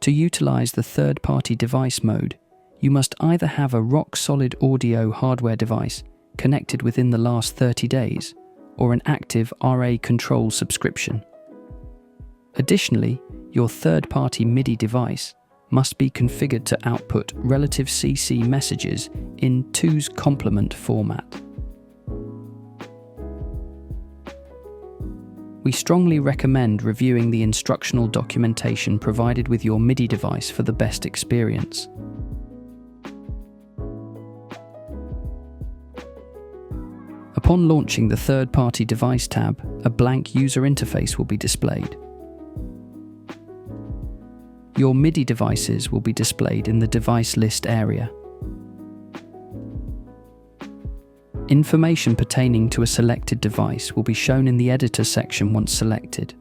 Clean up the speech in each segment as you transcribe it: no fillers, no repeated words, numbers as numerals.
To utilize the third-party device mode, you must either have a rock-solid audio hardware device connected within the last 30 days or an active RA Control subscription. Additionally, your third-party MIDI device must be configured to output relative CC messages in 2's complement format. We strongly recommend reviewing the instructional documentation provided with your MIDI device for the best experience. Upon launching the third-party device tab, a blank user interface will be displayed. Your MIDI devices will be displayed in the device list area. Information pertaining to a selected device will be shown in the editor section once selected.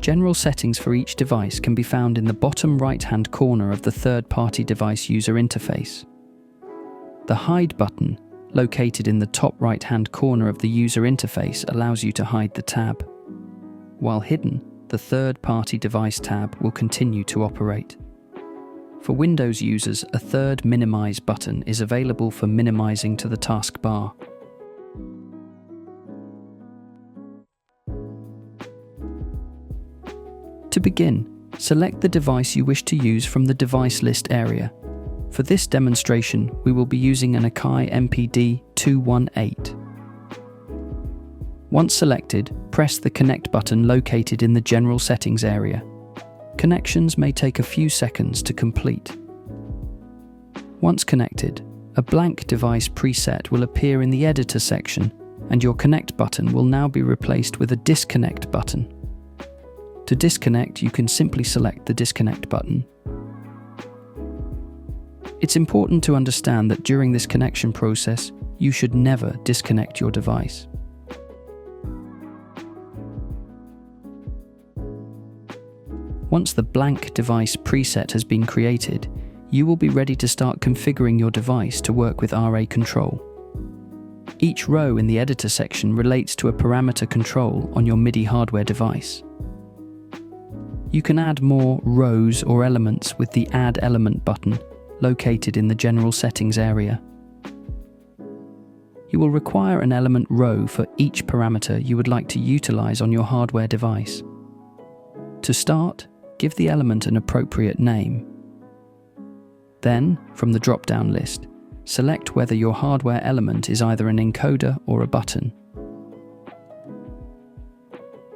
General settings for each device can be found in the bottom right-hand corner of the third-party device user interface. The Hide button, located in the top right-hand corner of the user interface, allows you to hide the tab. While hidden, the third-party device tab will continue to operate. For Windows users, a third Minimize button is available for minimizing to the taskbar. To begin, select the device you wish to use from the device list area. For this demonstration, we will be using an Akai MPD 218. Once selected, press the Connect button located in the General Settings area. Connections may take a few seconds to complete. Once connected, a blank device preset will appear in the Editor section, and your Connect button will now be replaced with a Disconnect button. To disconnect, you can simply select the Disconnect button. It's important to understand that during this connection process, you should never disconnect your device. Once the blank device preset has been created, you will be ready to start configuring your device to work with RA Control. Each row in the editor section relates to a parameter control on your MIDI hardware device. You can add more rows or elements with the Add Element button located in the General Settings area. You will require an element row for each parameter you would like to utilize on your hardware device. To start, give the element an appropriate name. Then, from the drop-down list, select whether your hardware element is either an encoder or a button.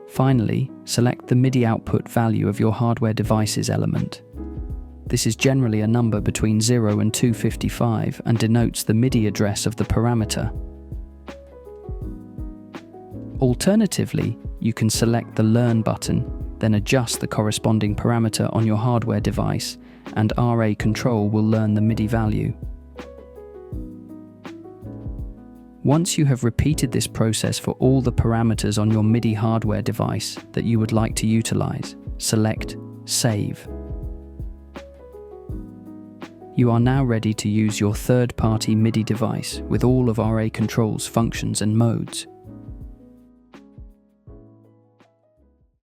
Finally, select the MIDI output value of your hardware device's element. This is generally a number between 0 and 255 and denotes the MIDI address of the parameter. Alternatively, you can select the Learn button, then adjust the corresponding parameter on your hardware device, and RA Control will learn the MIDI value. Once you have repeated this process for all the parameters on your MIDI hardware device that you would like to utilize, select Save. You are now ready to use your third-party MIDI device with all of RA Control's functions and modes.